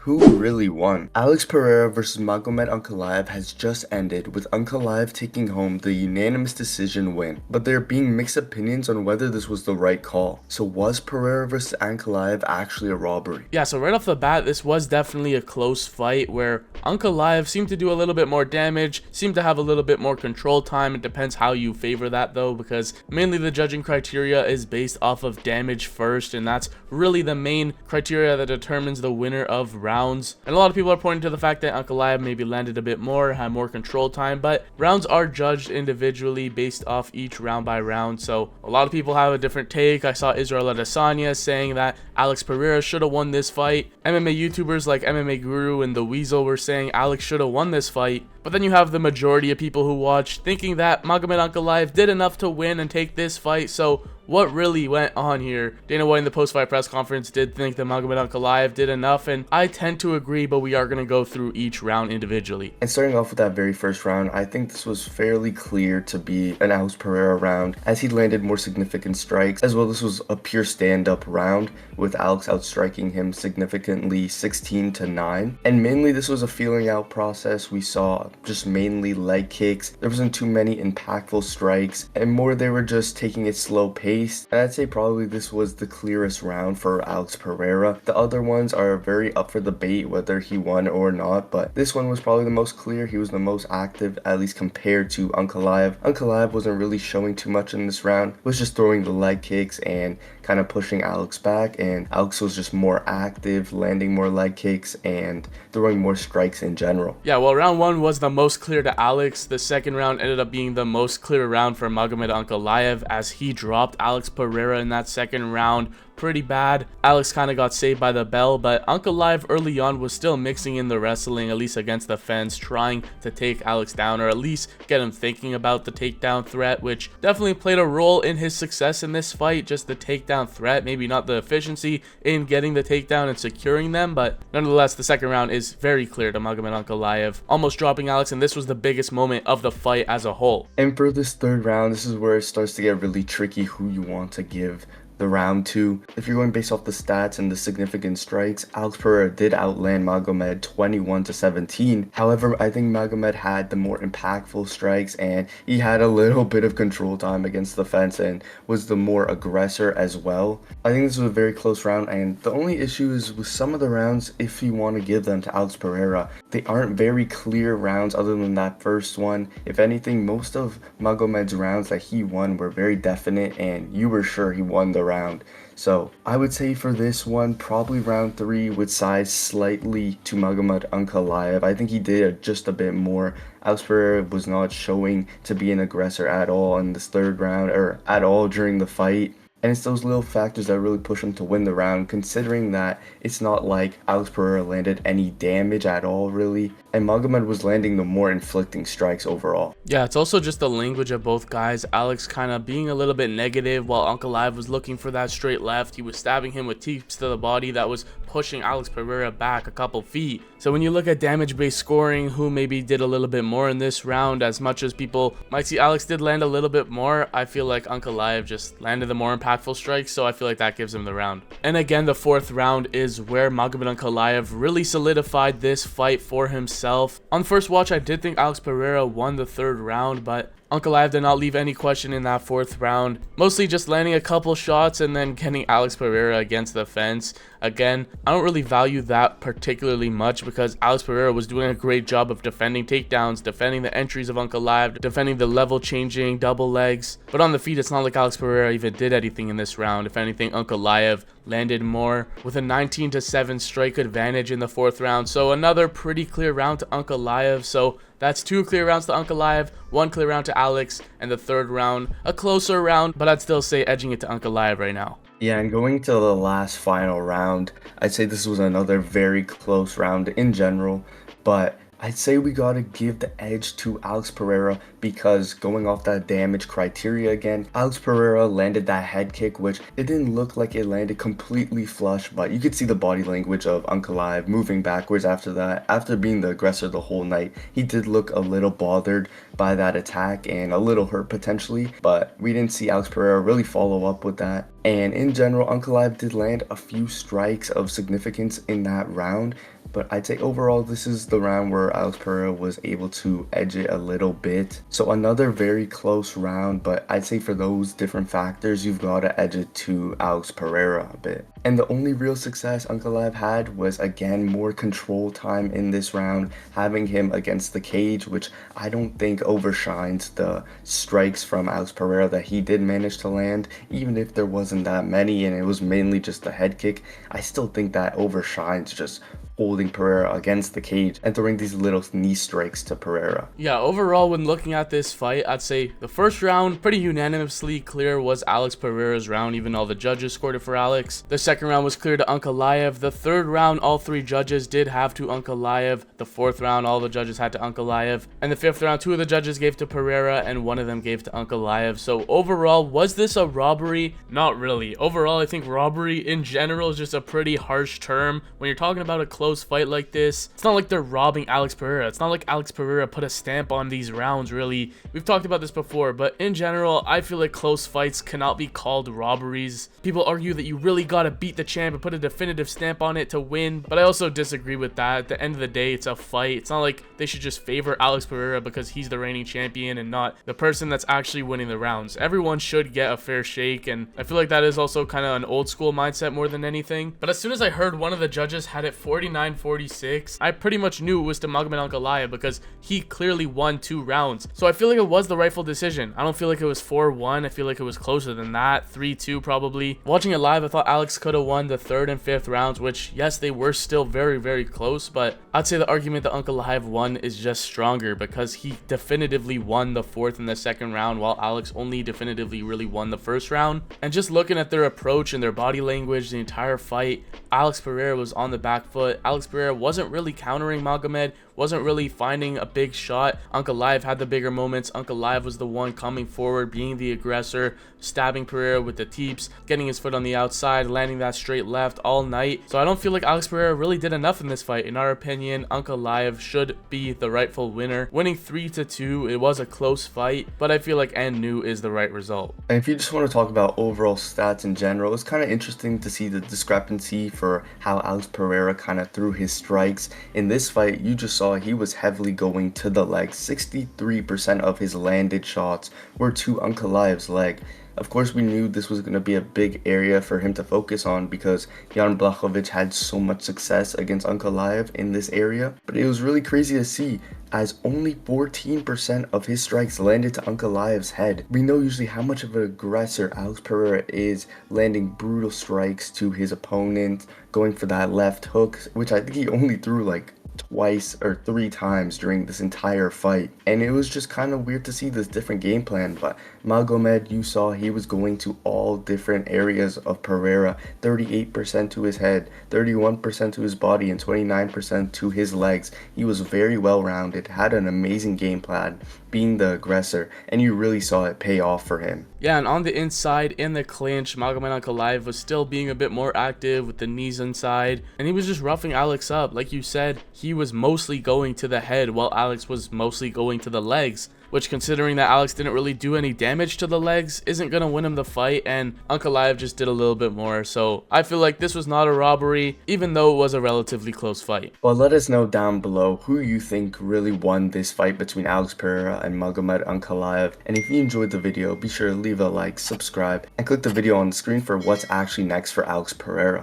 Who really won? Alex Pereira versus Magomed Ankaleav has just ended, with Ankalaev taking home the unanimous decision win. But there are being mixed opinions on whether this was the right call. So was Pereira versus Ankalaev actually a robbery? Yeah, so right off the bat, this was definitely a close fight where Ankalaev seemed to do a little bit more damage, seemed to have a little bit more control time. It depends how you favor that though, because mainly the judging criteria is based off of damage first, and that's really the main criteria that determines the winner of rounds. And a lot of people are pointing to the fact that Ankalaev maybe landed a bit more, had more control time, but rounds are judged individually based off each round by round. So a lot of people have a different take. I saw Israel Adesanya saying that Alex Pereira should have won this fight. MMA YouTubers like MMA Guru and The Weasel were saying Alex should have won this fight. But then you have the majority of people who watched thinking that Magomed Ankaleav did enough to win and take this fight. So what really went on here? Dana White in the post-fight press conference did think that Magomed Ankaleav did enough, and I tend to agree, but we are going to go through each round individually. And starting off with that very first round, I think this was fairly clear to be an Alex Pereira round, as he landed more significant strikes. As well, this was a pure stand-up round, with Alex outstriking him significantly 16-9. And mainly this was a feeling out process. We saw just mainly leg kicks. There wasn't too many impactful strikes, and more they were just taking it slow pace. And I'd say probably this was the clearest round for Alex Pereira. The other ones are very up for debate whether he won or not, but this one was probably the most clear. He was the most active, at least compared to Ankalaev. Ankalaev wasn't really showing too much in this round, was just throwing the leg kicks and kind of pushing Alex back, and Alex was just more active, landing more leg kicks and throwing more strikes in general. Yeah, well, round one was the most clear to Alex. The second round ended up being the most clear round for Magomed Ankalaev, as he dropped Alex Pereira in that second round pretty bad. Alex kind of got saved by the bell, but Ankalaev early on was still mixing in the wrestling, at least against the fence, trying to take Alex down, or at least get him thinking about the takedown threat, which definitely played a role in his success in this fight. Just the takedown threat, maybe not the efficiency in getting the takedown and securing them, but nonetheless, the second round is very clear to Magomed Ankalaev, almost dropping Alex, and this was the biggest moment of the fight as a whole. And for this third round, this is where it starts to get really tricky who you want to give the round to. If you're going based off the stats and the significant strikes, Alex Pereira did outland Magomed 21-17. However, I think Magomed had the more impactful strikes, and he had a little bit of control time against the fence and was the more aggressor as well. I think this was a very close round, and the only issue is with some of the rounds, if you want to give them to Alex Pereira, they aren't very clear rounds other than that first one. If anything, most of Magomed's rounds that he won were very definite, and you were sure he won the round. So I would say for this one, probably round 3 would size slightly to Magomed Ankalaev. I think he did just a bit more. Alex Pereira was not showing to be an aggressor at all in this third round, or at all during the fight. And it's those little factors that really push him to win the round, considering that it's not like Alex Pereira landed any damage at all, really. And Magomed was landing the more inflicting strikes overall. Yeah, it's also just the language of both guys. Alex kind of being a little bit negative, while Ankalaev was looking for that straight left. He was stabbing him with teeps to the body that was pushing Alex Pereira back a couple feet. So when you look at damage-based scoring, who maybe did a little bit more in this round, as much as people might see Alex did land a little bit more, I feel like Ankalaev just landed the more impactful strikes, so I feel like that gives him the round. And again, the fourth round is where Magomed Ankalaev really solidified this fight for himself. On first watch, I did think Alex Pereira won the third round, but Ankalaev did not leave any question in that fourth round, mostly just landing a couple shots and then getting Alex Pereira against the fence. Again, I don't really value that particularly much, because Alex Pereira was doing a great job of defending takedowns, defending the entries of Ankalaev, defending the level changing double legs. But on the feet, it's not like Alex Pereira even did anything in this round. If anything, Ankalaev landed more, with a 19-7 strike advantage in the fourth round. So another pretty clear round to Ankalaev. So that's 2 clear rounds to Ankalaev, 1 clear round to Alex, and the third round a closer round, but I'd still say edging it to Ankalaev right now. Yeah, and going to the last final round, I'd say this was another very close round in general, but I'd say we gotta give the edge to Alex Pereira, because going off that damage criteria again, Alex Pereira landed that head kick, which it didn't look like it landed completely flush, but you could see the body language of Ankalaev moving backwards after that. After being the aggressor the whole night, he did look a little bothered by that attack and a little hurt potentially, but we didn't see Alex Pereira really follow up with that. And in general, Ankalaev did land a few strikes of significance in that round, But I'd say overall, this is the round where Alex Pereira was able to edge it a little bit. So another very close round, but I'd say for those different factors, you've got to edge it to Alex Pereira a bit. And the only real success Ankalaev had was, again, more control time in this round, having him against the cage, which I don't think overshines the strikes from Alex Pereira that he did manage to land. Even if there wasn't that many and it was mainly just the head kick, I still think that overshines just holding Pereira against the cage and throwing these little knee strikes to Pereira. Yeah, overall, when looking at this fight, I'd say the first round, pretty unanimously clear, was Alex Pereira's round, even all the judges scored it for Alex. The second round was clear to Ankalaev. The third round, all three judges did have to Ankalaev. The fourth round, all the judges had to Ankalaev. And the fifth round, two of the judges gave to Pereira and one of them gave to Ankalaev. So overall, was this a robbery? Not really. Overall, I think robbery in general is just a pretty harsh term. When you're talking about a close fight like this, it's not like they're robbing Alex Pereira. It's not like Alex Pereira put a stamp on these rounds, really. We've talked about this before, but in general, I feel like close fights cannot be called robberies. People argue that you really gotta beat the champ and put a definitive stamp on it to win, but I also disagree with that. At the end of the day, it's a fight. It's not like they should just favor Alex Pereira because he's the reigning champion and not the person that's actually winning the rounds. Everyone should get a fair shake, and I feel like that is also kind of an old school mindset more than anything. But as soon as I heard one of the judges had it 49-46, I pretty much knew it was to Magomed Ankaleav because he clearly won 2 rounds. So I feel like it was the rightful decision. I don't feel like it was 4-1. I feel like it was closer than that, 3-2 probably. Watching it live, I thought Alex could have won the 3rd and 5th rounds, which, yes, they were still very, very close, but I'd say the argument that Ankalaev won is just stronger because he definitively won the 4th and the 2nd round, while Alex only definitively really won the 1st round. And just looking at their approach and their body language the entire fight, Alex Pereira was on the back foot. Alex Pereira wasn't really countering Magomed, wasn't really finding a big shot. Ankalaev had the bigger moments. Ankalaev was the one coming forward, being the aggressor, stabbing Pereira with the teeps, getting his foot on the outside, landing that straight left all night. So I don't feel like Alex Pereira really did enough in this fight. In our opinion, Ankalaev should be the rightful winner. Winning 3-2, it was a close fight, but I feel like Anu is the right result. And if you just want to talk about overall stats in general, it's kind of interesting to see the discrepancy for how Alex Pereira kind of threw his strikes. In this fight, you just saw he was heavily going to the leg. 63% of his landed shots were to Ankalaev's leg. Of course, we knew this was going to be a big area for him to focus on because Jan Blachowicz had so much success against Ankalaev in this area. But it was really crazy to see, as only 14% of his strikes landed to Ankalaev's head. We know usually how much of an aggressor Alex Pereira is, landing brutal strikes to his opponent, going for that left hook, which I think he only threw like twice or 3 times during this entire fight. And it was just kind of weird to see this different game plan, but Magomed, you saw he was going to all different areas of Pereira. 38% to his head, 31% to his body, and 29% to his legs. He was very well rounded, had an amazing game plan, being the aggressor, and you really saw it pay off for him. Yeah, and on the inside, in the clinch, Magomed Ankaleav was still being a bit more active with the knees inside, and he was just roughing Alex up. Like you said, he was mostly going to the head while Alex was mostly going to the legs, which, considering that Alex didn't really do any damage to the legs, isn't going to win him the fight, and Ankalaev just did a little bit more. So I feel like this was not a robbery, even though it was a relatively close fight. Well, let us know down below who you think really won this fight between Alex Pereira and Magomed Ankaleav. And if you enjoyed the video, be sure to leave a like, subscribe, and click the video on the screen for what's actually next for Alex Pereira.